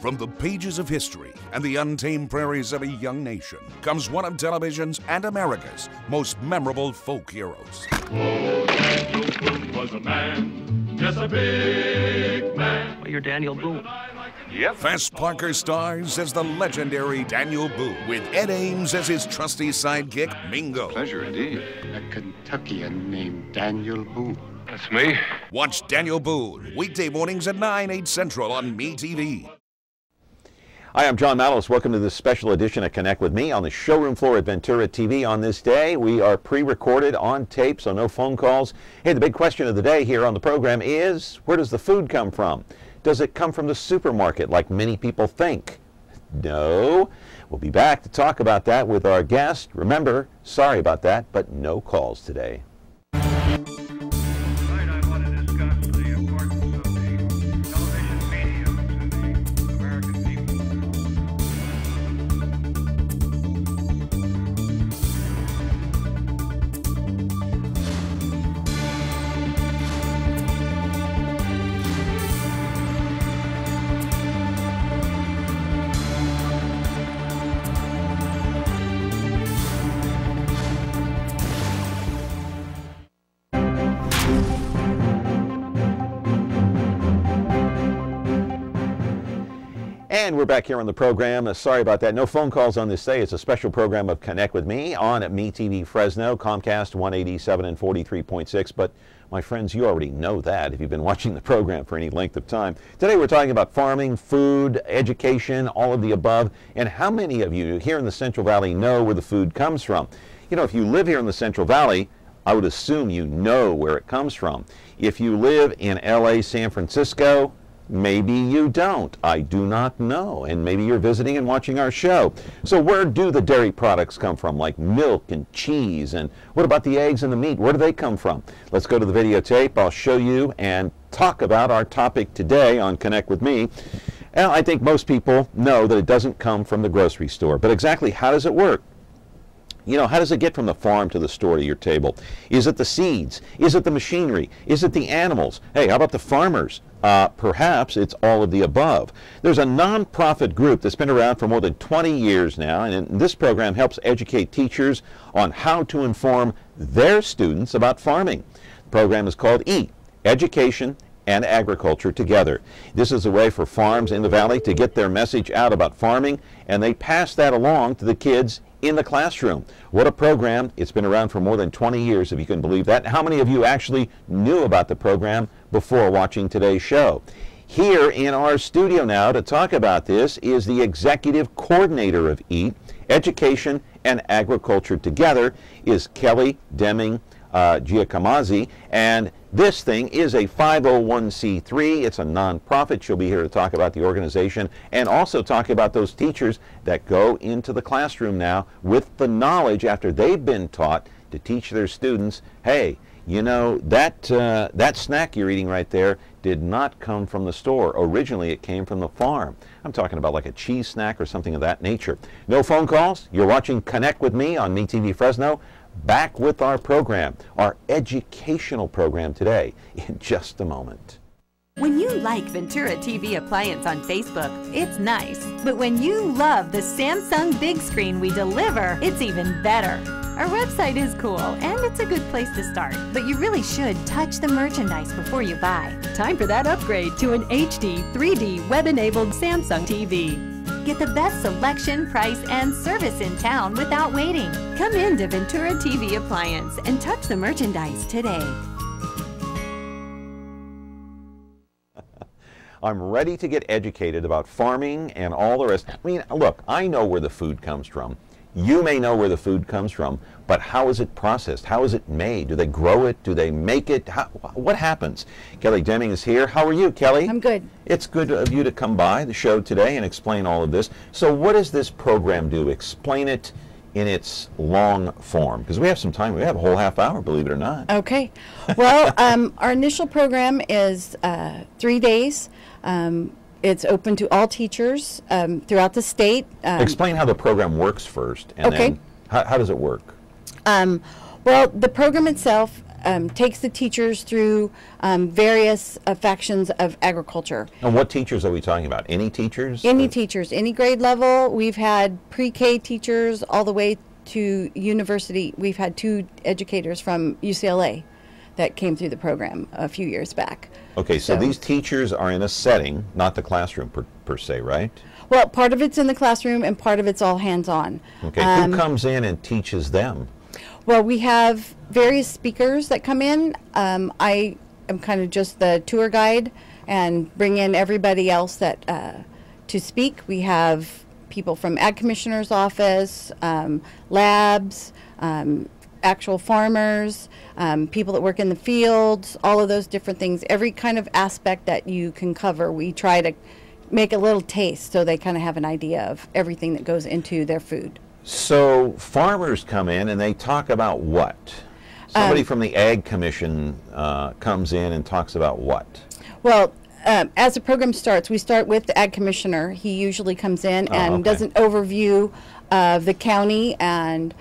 From the pages of history and the untamed prairies of a young nation comes one of television's and America's most memorable folk heroes. Oh, Daniel Boone was a man, yes, a big man. Well, you're Daniel Boone. Yep. Fess Parker stars as the legendary Daniel Boone, with Ed Ames as his trusty sidekick, Mingo. Pleasure indeed. A Kentuckian named Daniel Boone. That's me. Watch Daniel Boone weekday mornings at 9, 8 Central on MeTV. Hi, I'm John Mallos. Welcome to this special edition of Connect with Me on the showroom floor at Ventura TV. On this day, we are pre-recorded on tape, so no phone calls. Hey, the big question of the day here on the program is, where does the food come from? Does it come from the supermarket like many people think? No. We'll be back to talk about that with our guest. Remember, sorry about that, but no calls today. And we're back here on the program. Sorry about that. No phone calls on this day. It's a special program of Connect with Me on MeTV Fresno, Comcast 187 and 43.6. But my friends, you already know that if you've been watching the program for any length of time. Today we're talking about farming, food, education, all of the above. And how many of you here in the Central Valley know where the food comes from? You know, if you live here in the Central Valley, I would assume you know where it comes from. If you live in LA, San Francisco, maybe you don't. I do not know. And maybe you're visiting and watching our show. So where do the dairy products come from, like milk and cheese? And what about the eggs and the meat? Where do they come from? Let's go to the videotape. I'll show you and talk about our topic today on Connect with Me. Well, I think most people know that it doesn't come from the grocery store. But exactly how does it work? You know, how does it get from the farm to the store to your table? Is it the seeds? Is it the machinery? Is it the animals? Hey, how about the farmers? Perhaps it's all of the above. There's a nonprofit group that's been around for more than 20 years now, and this program helps educate teachers on how to inform their students about farming. The program is called EAT, Education and Agriculture Together. This is a way for farms in the valley to get their message out about farming, and they pass that along to the kids in the classroom. What a program. It's been around for more than 20 years, if you can believe that. How many of you actually knew about the program before watching today's show? Here in our studio now to talk about this is the executive coordinator of EAT, Education and Agriculture Together, is Kelly Demming Giacomazzi, and this thing is a 501c3. It's a nonprofit. She'll be here to talk about the organization and also talk about those teachers that go into the classroom now with the knowledge after they've been taught to teach their students, hey, you know, that snack you're eating right there did not come from the store. Originally, it came from the farm. I'm talking about like a cheese snack or something of that nature. No phone calls. You're watching Connect with Me on MeTV Fresno. Back with our program, our educational program today, in just a moment. When you like Ventura TV Appliance on Facebook, it's nice. But when you love the Samsung big screen we deliver, it's even better. Our website is cool, and it's a good place to start. But you really should touch the merchandise before you buy. Time for that upgrade to an HD 3D web-enabled Samsung TV. Get the best selection, price, and service in town without waiting. Come in to Ventura TV Appliance and touch the merchandise today. I'm ready to get educated about farming and all the rest. I mean, look, I know where the food comes from. You may know where the food comes from, but how is it processed? How is it made? Do they grow it? Do they make it? What happens? Kelly Demming is here. How are you, Kelly? I'm good. It's good of you to come by the show today and explain all of this. So what does this program do? Explain it in its long form, because we have some time. We have a whole half hour, believe it or not. Okay. Well, our initial program is 3 days. It's open to all teachers throughout the state. Explain how the program works first, and okay. Then how does it work? Well, the program itself takes the teachers through various factions of agriculture. And what teachers are we talking about? Any teachers? Any teachers, any grade level. We've had pre-K teachers all the way to university. We've had 2 educators from UCLA that came through the program a few years back. Okay, so these teachers are in a setting, not the classroom per se, right? Well, part of it's in the classroom and part of it's all hands-on. Okay, who comes in and teaches them? Well, we have various speakers that come in. I am kind of just the tour guide and bring in everybody else that to speak. We have people from Ag Commissioner's office, labs, actual farmers, people that work in the fields, all of those different things. Every kind of aspect that you can cover, we try to make a little taste so they kind of have an idea of everything that goes into their food. So farmers come in and they talk about what? Somebody from the Ag Commission comes in and talks about what? Well, as the program starts, we start with the Ag Commissioner. He usually comes in and does an overview of the county, and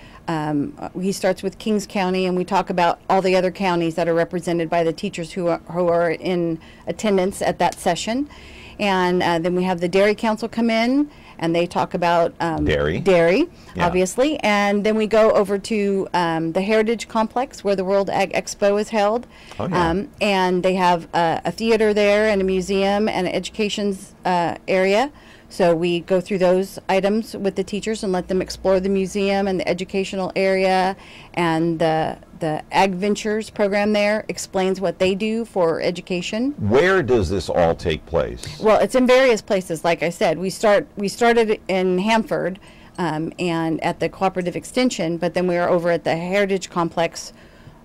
he starts with Kings County, and we talk about all the other counties that are represented by the teachers who are in attendance at that session. And then we have the Dairy Council come in, and they talk about dairy, yeah, obviously. And then we go over to the Heritage Complex, where the World Ag Expo is held. Oh, yeah. And they have a theater there and a museum and an education area. So we go through those items with the teachers and let them explore the museum and the educational area, and the Ag Ventures program there explains what they do for education. Where does this all take place? Well, it's in various places. Like I said, we started in Hanford and at the Cooperative Extension, but then we are over at the Heritage Complex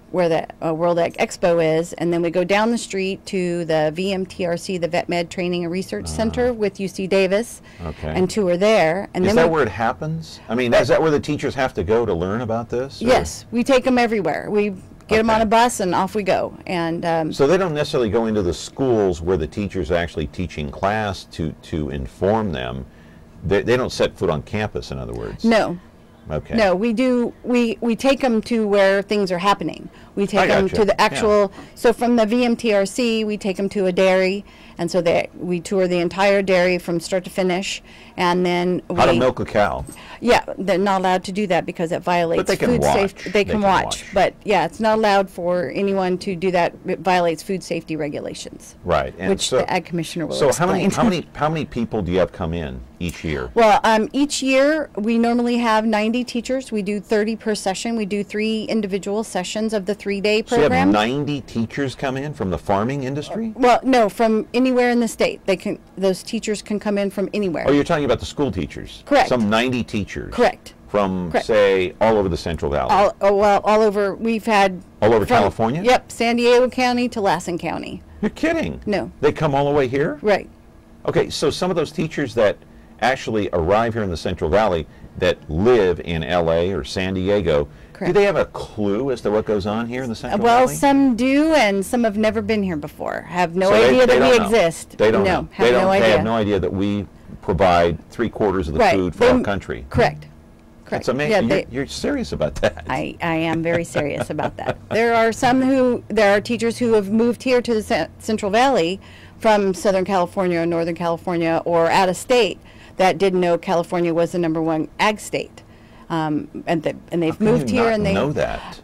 where the World Ag Expo is, and then we go down the street to the VMTRC, the Vet Med Training and Research Center with UC Davis, and tour there. And is that where it happens? I mean, is that where the teachers have to go to learn about this? Or? Yes, we take them everywhere. We get them on a bus and off we go. And so they don't necessarily go into the schools where the teachers are actually teaching class to inform them. They don't set foot on campus, in other words. No. Okay. No, we do. We take them to where things are happening. We take them to the actual. Yeah. So from the VMTRC, we take them to a dairy, and so we tour the entire dairy from start to finish, and then how to milk a cow. Yeah, they're not allowed to do that because it violates food safety. They can watch, but yeah, it's not allowed for anyone to do that. It violates food safety regulations. Right, and which the Ag Commissioner will explain. So how many people do you have come in each year? Well, each year we normally have 90 teachers. We do 30 per session. We do 3 individual sessions of the 3-day program. So you have 90 teachers come in from the farming industry? Well, no, from anywhere in the state. Those teachers can come in from anywhere. Oh, you're talking about the school teachers? Correct. Some 90 teachers? Correct. From, say, all over the Central Valley? All over. We've had... All over California? Yep, San Diego County to Lassen County. You're kidding? No. They come all the way here? Right. Okay, so some of those teachers that actually arrive here in the Central Valley that live in LA or San Diego, correct, do they have a clue as to what goes on here in the Central Valley? Well, some do, and some have never been here before, have no idea that we exist. They don't know. Have no idea. They have no idea that we provide 3/4 of the food for our country. Correct. That's amazing. Yeah, you're serious about that. I am very serious about that. There are teachers who have moved here to the Central Valley from Southern California or Northern California or out of state that didn't know California was the #1 ag state, and they've moved here and they know that.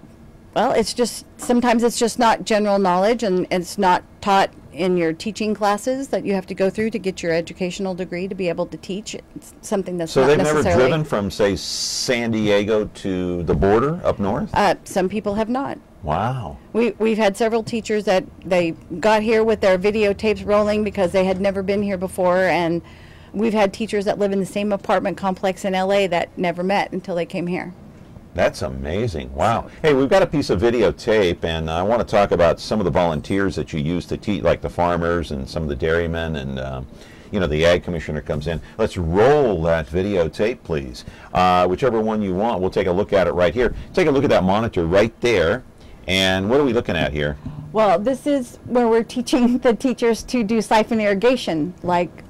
Well, it's just sometimes it's just not general knowledge, and it's not taught in your teaching classes that you have to go through to get your educational degree to be able to teach. It's something that's not necessarily. So they've never driven from, say, San Diego to the border up north? Some people have not. Wow. We've had several teachers that they got here with their videotapes rolling because they had never been here before, and we've had teachers that live in the same apartment complex in LA that never met until they came here. That's amazing. Wow. Hey, we've got a piece of videotape, and I want to talk about some of the volunteers that you use to teach, like the farmers and some of the dairymen, and you know, the Ag Commissioner comes in. Let's roll that videotape, please. Whichever one you want, we'll take a look at it right here. Take a look at that monitor right there. And what are we looking at here? Well, this is where we're teaching the teachers to do siphon irrigation, like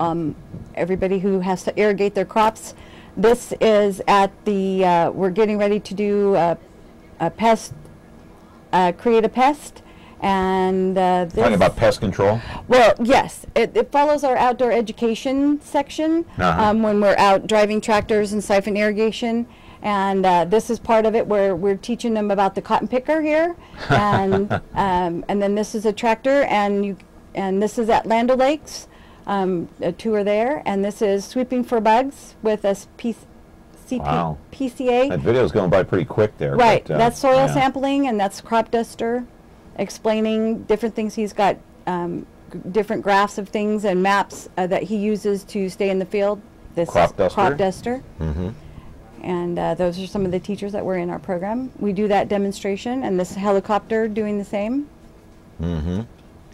everybody who has to irrigate their crops. This is at the, we're getting ready to do a pest create a pest. And talking about pest control? Well, yes. It follows our outdoor education section when we're out driving tractors and siphon irrigation. And this is part of it where we're teaching them about the cotton picker here. And then this is a tractor, and this is at Land O'Lakes. Two are there. And this is sweeping for bugs with a Wow. PCA. That video's going by pretty quick there. Right. But, that's soil yeah. sampling, and that's crop duster, explaining different things. He's got different graphs of things and maps that he uses to stay in the field. This Crop duster? Crop duster. Mm-hmm. And those are some of the teachers that were in our program. We do that demonstration, and this helicopter doing the same. Mm-hmm.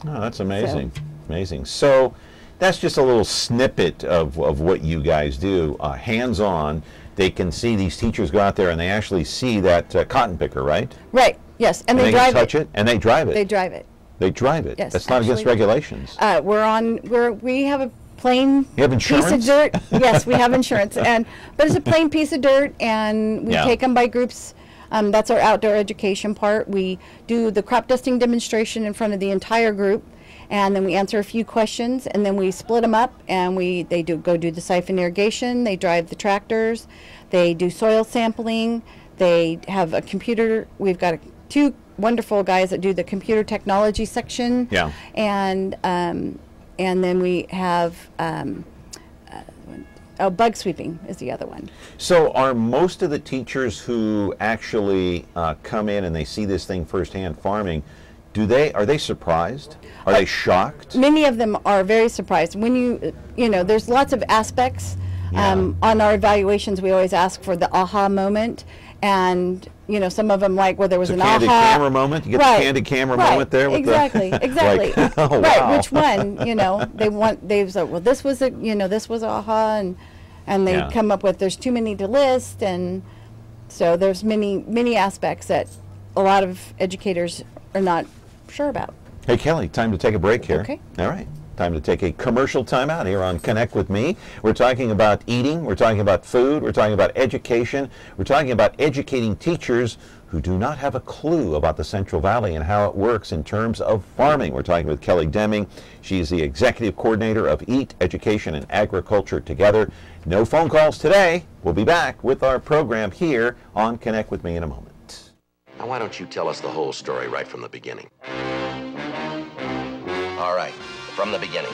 Oh, that's amazing. Amazing. So that's just a little snippet of what you guys do. Hands-on, they can see these teachers go out there and they actually see that cotton picker, right? Right, yes. And they drive can touch it. And they drive it. They drive it. They drive it. Yes, That's not against regulations. We have a plain You have piece insurance? of dirt. Yes, we have insurance. But it's a plain piece of dirt, and we take them by groups. That's our outdoor education part. We do the crop dusting demonstration in front of the entire group, and then we answer a few questions, and then we split them up, and they go do the siphon irrigation. They drive the tractors. They do soil sampling. They have a computer. We've got two wonderful guys that do the computer technology section. Yeah. And then we have bug sweeping is the other one. So are most of the teachers who actually come in and they see this thing firsthand, farming, are they surprised? Are they shocked? Many of them are very surprised. When there's lots of aspects. On our evaluations, we always ask for the aha moment. And, some of them there was an aha. Candid camera moment? You get the candid camera moment there? With exactly. Oh, right, wow. which one, they've said, well, this was this was aha, and they come up with, there's too many to list, and so there's many aspects that a lot of educators are not sure about. Hey, Kelly, time to take a break here. Okay. All right. Time to take a commercial timeout here on Connect with Me. We're talking about eating, we're talking about food, we're talking about education, we're talking about educating teachers who do not have a clue about the Central Valley and how it works in terms of farming. We're talking with Kelly Demming. She's the executive coordinator of Eat, Education, and Agriculture Together. No phone calls today. We'll be back with our program here on Connect with Me in a moment. Now, why don't you tell us the whole story right from the beginning? All right. From the beginning.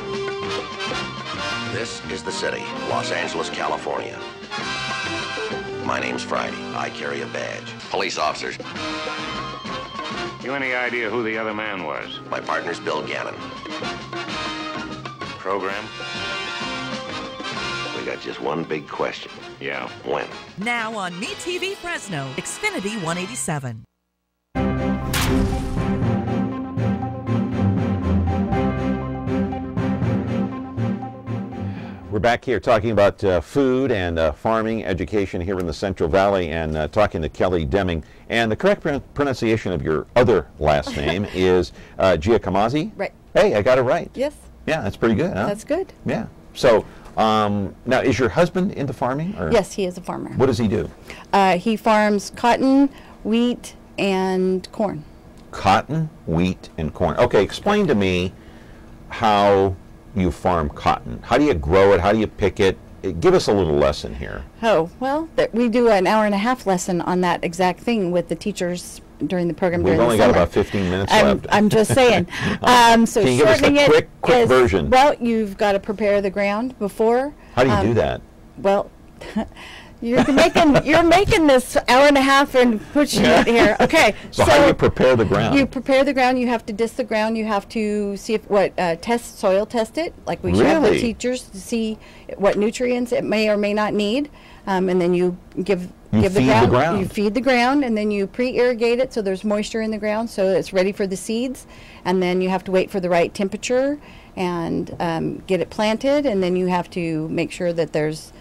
This is the city, Los Angeles, California. My name's Friday. I carry a badge. Police officers. You any idea who the other man was? My partner's Bill Gannon. Program? We got just one big question. Yeah. When? Now on MeTV Fresno, Xfinity 187. We're back here talking about food and farming education here in the Central Valley, and talking to Kelly Demming. And the correct pronunciation of your other last name is Giacomazzi? Right. Hey, I got it right. Yes. Yeah, that's pretty good, huh? That's good. Yeah. So now, is your husband into farming? Or Yes, he is a farmer. what does he do? He farms cotton, wheat, and corn. Cotton, wheat, and corn. Okay, explain to me how you farm cotton. How do you grow it? How do you pick it? Give us a little lesson here. Oh, well, we do an hour-and-a-half lesson on that exact thing with the teachers during the program. We've during only the got summer. about 15 minutes left. I'm just saying. So Can you give us the shortening quick version? Well, you've got to prepare the ground before. How do you do that? Well, you're making this hour and a half and pushing it here. Okay. So how do you prepare the ground? You prepare the ground. You have to disc the ground. You have to see if soil test it, like we should have the Really? teachers to see what nutrients it may or may not need, and then you give feed the ground. You feed the ground, and then you pre-irrigate it so there's moisture in the ground so it's ready for the seeds, and then you have to wait for the right temperature and get it planted, and then you have to make sure that there's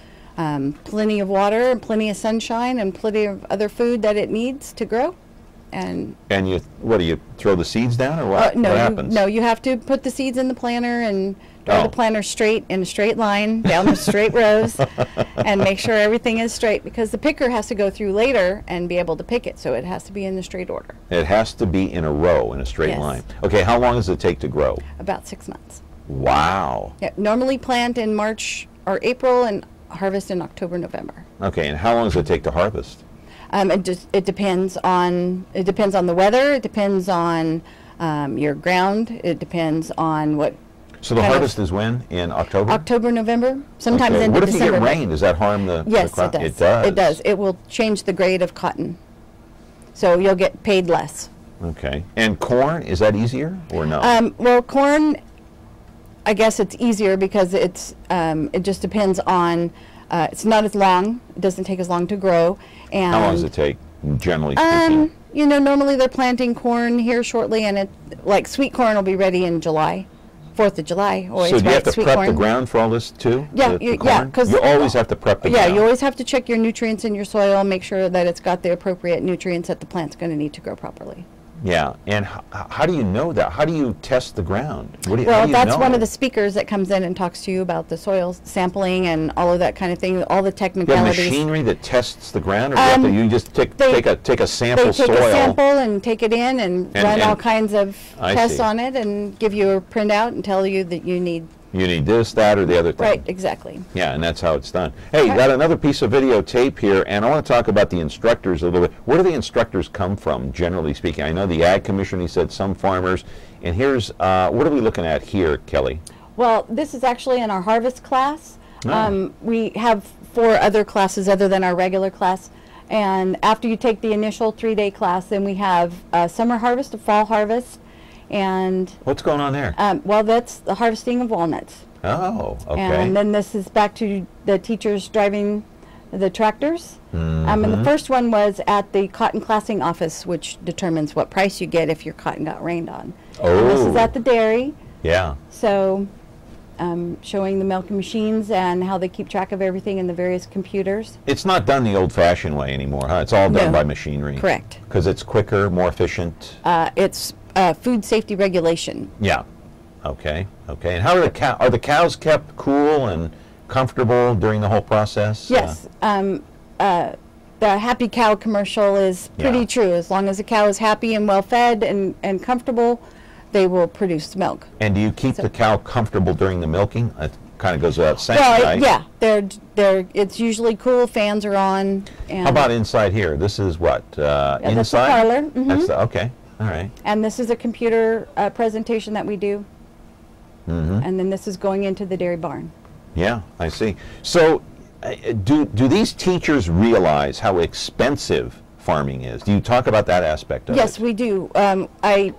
plenty of water and plenty of sunshine and plenty of other food that it needs to grow. And you, what do you throw the seeds down, or what? No, what happens? No, you have to put the seeds in the planter and draw the planter straight in a straight line down the straight rows, and make sure everything is straight, because the picker has to go through later and be able to pick it, so it has to be in the straight order. It has to be in a row, in a straight line. Okay, how long does it take to grow? About 6 months. Wow. Yeah, normally plant in March or April and harvest in October, November. Okay, and how long does it take to harvest? It depends on the weather. It depends on your ground. It depends on what. So the harvest is when? In October? October, November. Sometimes into December. What if you get rain? Does that harm the crop? Yes, it does. It does. It does. It will change the grade of cotton, so you'll get paid less. Okay. And corn, is that easier or no? Well, corn, I guess it's easier because it's it just depends on. It's not as long. It doesn't take as long to grow. And how long does it take, generally speaking? You know, normally they're planting corn here shortly, and like sweet corn will be ready in July, 4th of July. So do you have to prep the ground for all this too? Yeah, because you always have to prep the ground. Yeah, you always have to check your nutrients in your soil, make sure that it's got the appropriate nutrients that the plant's going to need to grow properly. Yeah, and how do you know that? How do you test the ground? Well, that's one of the speakers that comes in and talks to you about the soil sampling and all of that kind of thing, all the technicalities. Do you have machinery that tests the ground, or you just take a sample soil? They take a sample and take it in and run all kinds of tests on it and give you a printout and tell you that you need this, that, or the other thing. Right, exactly. Yeah, and that's how it's done. Hey, got another piece of videotape here, and I want to talk about the instructors a little bit. Where do the instructors come from, generally speaking? I know the Ag Commission, he said some farmers. And here's, what are we looking at here, Kelly? Well, this is actually in our harvest class. We have 4 other classes other than our regular class. And after you take the initial 3-day class, then we have summer harvest, a fall harvest. And what's going on there? Well, that's the harvesting of walnuts. Oh, okay. And then this is back to the teachers driving the tractors. And the first one was at the cotton classing office, which determines what price you get if your cotton got rained on. Oh. And this is at the dairy. Yeah. So showing the milking machines and how they keep track of everything in the various computers. It's not done the old-fashioned way anymore, huh? It's all done by machinery. Correct. Because it's quicker, more efficient. It's food safety regulation. Yeah. Okay. Okay. And how are the cows kept cool and comfortable during the whole process? Yes. The happy cow commercial is pretty true. As long as a cow is happy and well fed and comfortable, they will produce milk. And do you keep the cow comfortable during the milking? It kind of goes without saying, right? Yeah. It's usually cool. Fans are on. And how about inside here? This is what? Inside? That's the parlor. That's okay. All right. And this is a computer presentation that we do. And then this is going into the dairy barn. Yeah, I see. So do these teachers realize how expensive farming is? Do you talk about that aspect of it? Yes, we do. I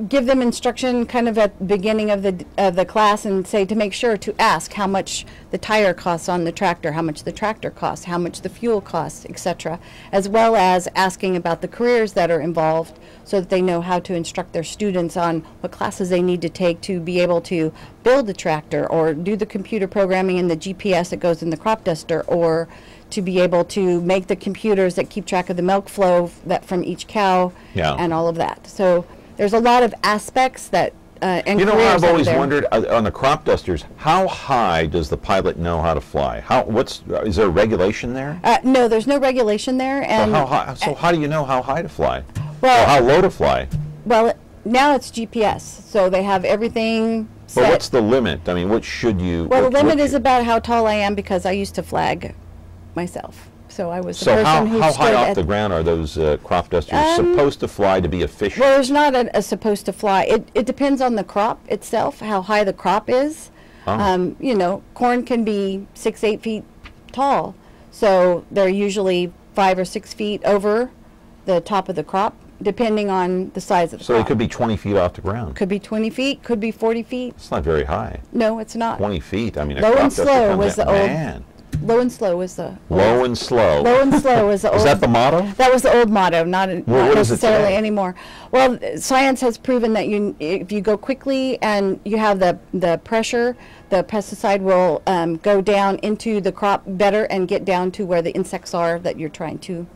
give them instruction kind of at the beginning of the class and say to make sure to ask how much the tire costs on the tractor, how much the tractor costs, how much the fuel costs, etc., as well as asking about the careers that are involved so that they know how to instruct their students on what classes they need to take to be able to build a tractor or do the computer programming in the GPS that goes in the crop duster, or to be able to make the computers that keep track of the milk flow that from each cow and all of that. So there's a lot of aspects that and you know, careers I've always there. wondered on the crop dusters, how high does the pilot know how to fly? Is there a regulation there? No, there's no regulation there. And so how do you know how high to fly? Well, or how low to fly? Well, now it's GPS, so they have everything set. But what's the limit? I mean, what should you? Well, the limit is about how tall I am, because I used to flag myself. So I was the person who how stood high off the ground are those crop dusters supposed to fly to be efficient? Well, there's not a supposed to fly. It depends on the crop itself, how high the crop is. You know, corn can be 6-8 feet tall, so they're usually 5 or 6 feet over the top of the crop, depending on the size of the crop. So it could be 20 feet off the ground. Could be 20 feet, could be 40 feet. It's not very high. No, it's not. 20 feet. I mean, Low and Slow was the old. Man. Low and slow was the. Low and slow. Low and slow was the old. Is that the motto? That was the old motto, not what necessarily is it anymore. Well, science has proven that if you go quickly and you have the pressure, the pesticide will go down into the crop better and get down to where the insects are that you're trying to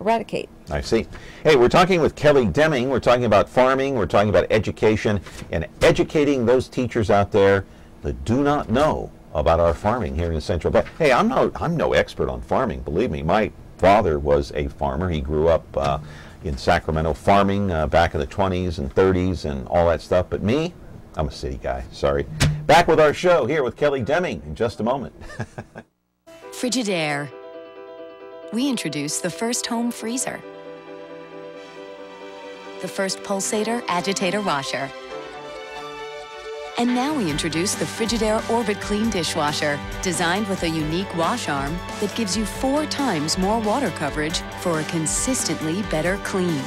eradicate. I see. Hey, we're talking with Kelly Demming. We're talking about farming. We're talking about education and educating those teachers out there that do not know about our farming here in Central Valley. Hey, I'm no expert on farming, believe me. My father was a farmer. He grew up in Sacramento farming back in the 20s and 30s and all that stuff. But me, I'm a city guy, sorry. Back with our show here with Kelly Demming in just a moment. Frigidaire. We introduced the first home freezer, the first pulsator agitator washer, and now we introduce the Frigidaire Orbit Clean dishwasher, designed with a unique wash arm that gives you 4 times more water coverage for a consistently better clean.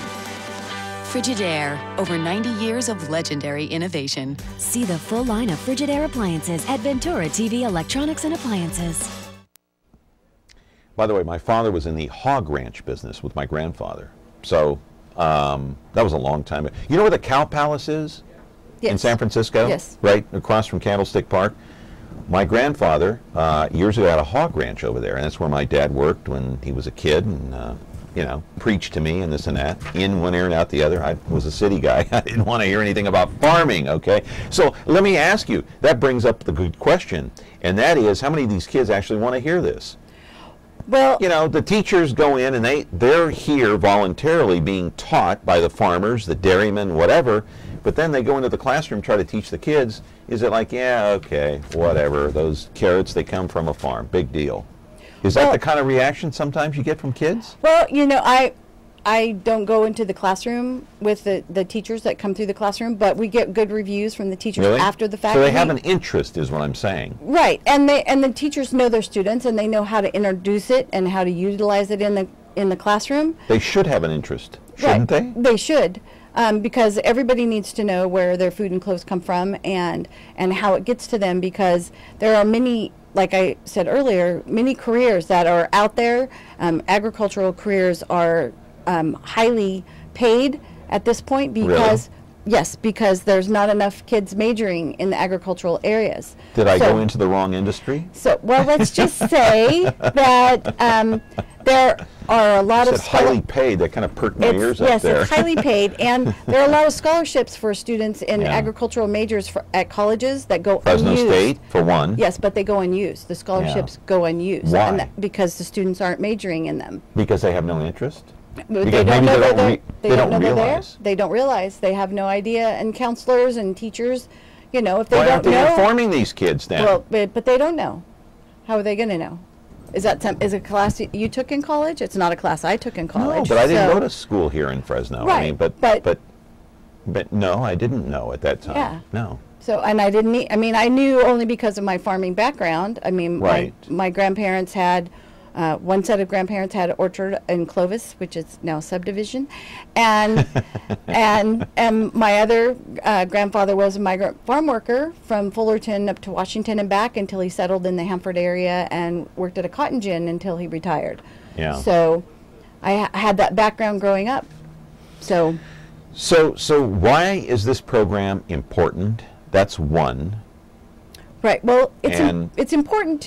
Frigidaire, over 90 years of legendary innovation. See the full line of Frigidaire appliances at Ventura TV Electronics and Appliances. By the way, my father was in the hog ranch business with my grandfather. So that was a long time ago. You know where the Cow Palace is? Yes. In San Francisco? Yes. Right across from Candlestick Park. My grandfather years ago had a hog ranch over there, and that's where my dad worked when he was a kid, and you know, preached to me and this and that, in one ear and out the other. I was a city guy. I didn't want to hear anything about farming, okay? So let me ask you, that brings up the good question, and that is, how many of these kids actually want to hear this? Well, you know, the teachers go in and they're here voluntarily being taught by the farmers, the dairymen, whatever, but then they go into the classroom, try to teach the kids. Is it like, yeah, okay, whatever, those carrots, they come from a farm, big deal. Is that the kind of reaction sometimes you get from kids? Well, you know, I don't go into the classroom with the teachers that come through the classroom, but we get good reviews from the teachers after the fact. So they have an interest, is what I'm saying. Right, and the teachers know their students, and they know how to introduce it and how to utilize it in the classroom. They should have an interest, shouldn't they? They should, because everybody needs to know where their food and clothes come from and how it gets to them, because there are many, like I said earlier, many careers that are out there. Agricultural careers are highly paid at this point because, yes, because there's not enough kids majoring in the agricultural areas. Did I go into the wrong industry? So, well, let's just say that there are a lot of highly paid. That kind of perked my ears up there. Yes, it's highly paid, and there are a lot of scholarships for students in agricultural majors at colleges that go Fresno unused. State, for one. Yes, but they go unused. The scholarships go unused. Why? And because the students aren't majoring in them. Because they have no interest? They Because don't maybe know they don't they're there. realize. They don't realize. They have no idea. And counselors and teachers, you know, if they Why don't aren't they know. informing these kids then? Well, but they don't know. How are they going to know? Is it a class you took in college? It's not a class I took in college. No, but I didn't go to school here in Fresno. Right, I mean, but no, I didn't know at that time. Yeah. No. So, and I didn't. I mean, I knew only because of my farming background. I mean, Right. my grandparents had. One set of grandparents had an orchard in Clovis, which is now a subdivision, and and my other grandfather was a migrant farm worker from Fullerton up to Washington and back until he settled in the Hanford area and worked at a cotton gin until he retired. Yeah. So I had that background growing up. So why is this program important? That's one. Right. Well, it's important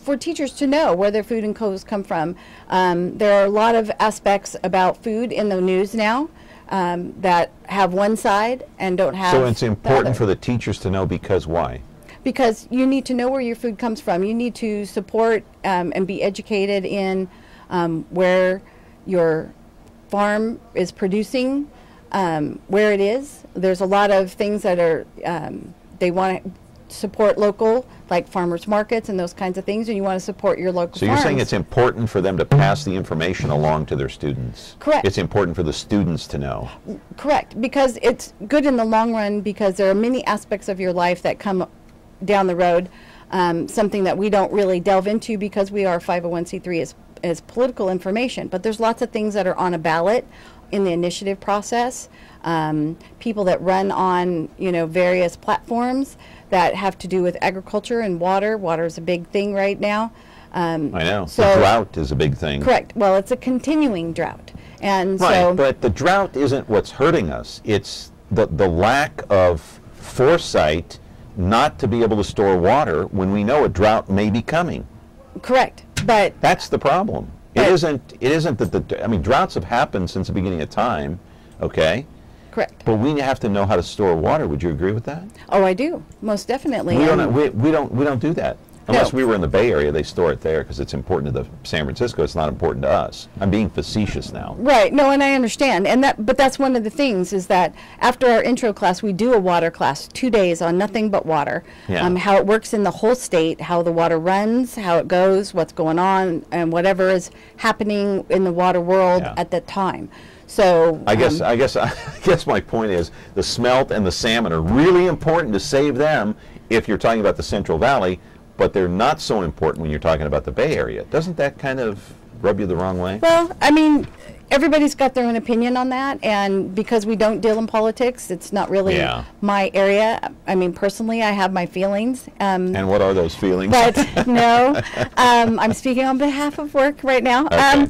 for teachers to know where their food and clothes come from. There are a lot of aspects about food in the news now that have one side and don't have. So it's important for the teachers to know, because why? Because you need to know where your food comes from. You need to support and be educated in where your farm is producing, where it is. There's a lot of things that are they want to support local, like farmers markets and those kinds of things, and you want to support your local So you're farms. saying it's important for them to pass the information along to their students? Correct. It's important for the students to know? Correct, because it's good in the long run, because there are many aspects of your life that come down the road, something that we don't really delve into because we are 501c3 as political information, but there's lots of things that are on a ballot in the initiative process. People that run on, various platforms that have to do with agriculture and water. Water is a big thing right now. I know. So the drought is a big thing. Correct. Well, it's a continuing drought. And right, so, but the drought isn't what's hurting us. It's the lack of foresight not to be able to store water when we know a drought may be coming. Correct. But that's the problem. It isn't that I mean, droughts have happened since the beginning of time, okay? Correct. But we have to know how to store water. Would you agree with that? Oh, I do, most definitely. We don't do that. Unless No. we were in the Bay Area, they store it there because it's important to the San Francisco. It's not important to us. I'm being facetious now. Right. No, and I understand. But that's one of the things is that after our intro class, we do a water class, 2 days on nothing but water. Yeah. How it works in the whole state, how the water runs, how it goes, what's going on, and whatever is happening in the water world at that time. So I guess my point is the smelt and the salmon are really important to save them if you're talking about the Central Valley, but they're not so important when you're talking about the Bay Area. Doesn't that kind of rub you the wrong way? Well, I mean, everybody's got their own opinion on that, and because we don't deal in politics, it's not really my area. I mean, personally, I have my feelings. And what are those feelings? But no, I'm speaking on behalf of work right now. Okay.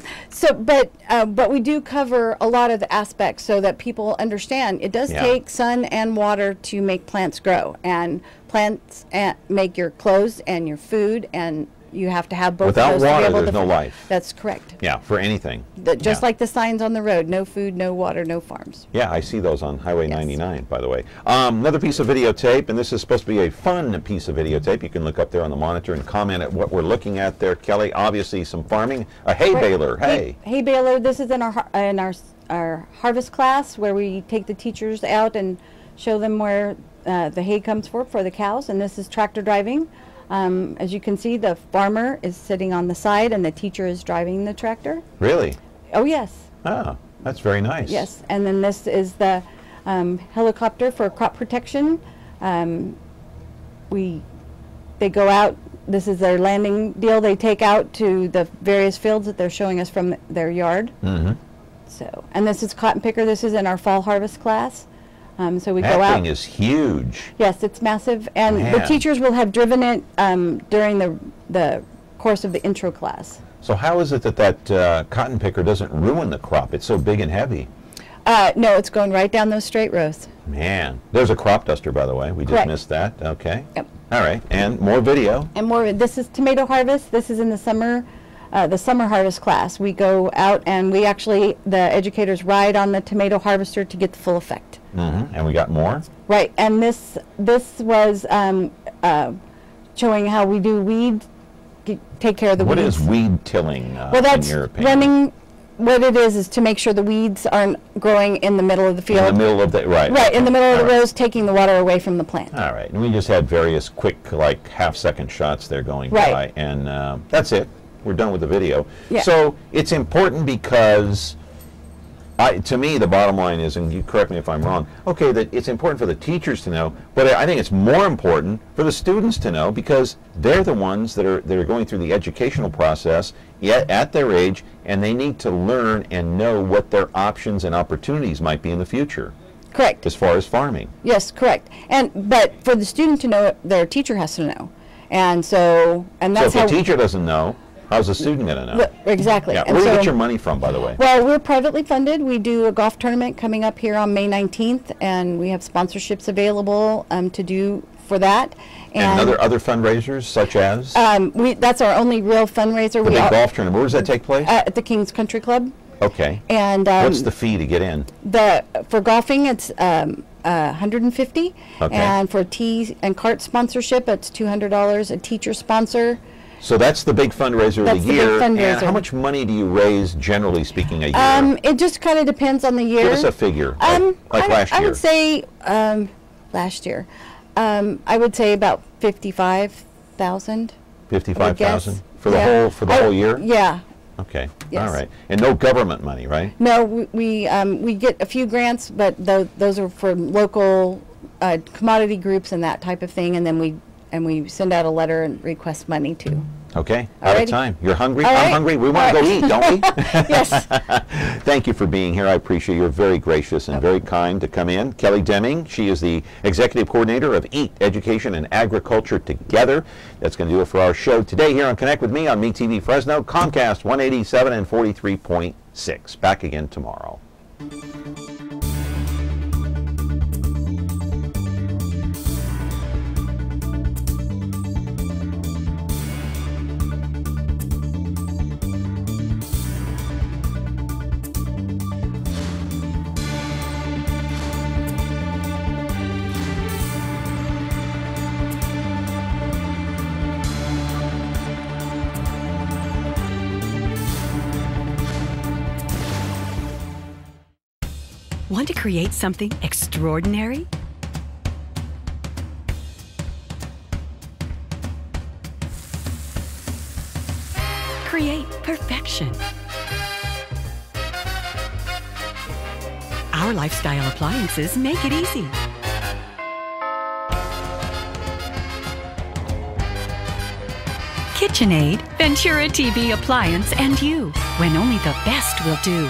But we do cover a lot of the aspects so that people understand it does take sun and water to make plants grow, and plants make your clothes and your food, and you have to have both. Without those water, to be able there's to no life. That's correct. Yeah, for anything. Just like the signs on the road: no food, no water, no farms. Yeah, I see those on Highway 99, by the way. Another piece of videotape, and this is supposed to be a fun piece of videotape. You can look up there on the monitor and comment at what we're looking at there, Kelly. Obviously, some farming. A hay baler. Hay baler. This is in our harvest class where we take the teachers out and show them where the hay comes for the cows, and this is tractor driving. As you can see, the farmer is sitting on the side and the teacher is driving the tractor. Really? Oh, yes. Oh, that's very nice. Yes, and then this is the helicopter for crop protection. They go out, this is their landing deal, they take out to the various fields that they're showing us from their yard. Mm-hmm. So, and this is cotton picker, this is in our fall harvest class. So we that go out. That thing is huge. Yes, it's massive, and the teachers will have driven it during the course of the intro class. So how is it that cotton picker doesn't ruin the crop? It's so big and heavy. No, it's going right down those straight rows. Man, there's a crop duster, by the way. We just missed that. Okay. Yep. All right, and more video. And more. This is tomato harvest. This is in the summer harvest class. We go out and the educators ride on the tomato harvester to get the full effect. Mm-hmm. And we got more? Right, and this was showing how we do take care of the weeds. What is weed tilling, well, that's in your opinion? What it is to make sure the weeds aren't growing in the middle of the field. In the middle of the, right. Right, in the middle of the rows, taking the water away from the plant. All right, and we just had various quick, like, half-second shots there going by, and that's it. We're done with the video. Yeah. So it's important because, to me, the bottom line is, and you correct me if I'm wrong, okay, that it's important for the teachers to know, but I think it's more important for the students to know because they're the ones that are going through the educational process yet at their age, and they need to learn and know what their options and opportunities might be in the future. Correct. As far as farming. Yes, correct. But for the student to know, their teacher has to know, and that's so if the teacher doesn't know, how's the student going to know? Exactly. Yeah. And Where do you get your money from, by the way? Well, we're privately funded. We do a golf tournament coming up here on May 19th, and we have sponsorships available to do for that. And other fundraisers, such as? That's our only real fundraiser. The big golf tournament. Where does that take place? At the King's Country Club. Okay. And what's the fee to get in? For golfing, it's $150. Okay. And for tee and cart sponsorship, it's $200. A teacher sponsor. So that's the big fundraiser of the year. Big fundraiser. And how much money do you raise, generally speaking, a year? It just kind of depends on the year. Give us a figure, like last year. I would say last year. I would say about 55,000. 55,000 for the whole year? Yeah. Okay. Yes. All right. And no government money, right? No, we get a few grants, but those are for local commodity groups and that type of thing, and then we send out a letter and request money too. Okay. Out of time. You're hungry? All I'm right. hungry. We want to go eat, don't we? Yes. Thank you for being here. I appreciate you. You're very gracious and very kind to come in. Kelly Demming, she is the Executive Coordinator of EAT, Education and Agriculture Together. That's going to do it for our show today here on Connect with Me on MeTV Fresno, Comcast 187 and 43.6. Back again tomorrow. Want to create something extraordinary? Create perfection. Our lifestyle appliances make it easy. KitchenAid, Ventura TV appliance, and you, when only the best will do.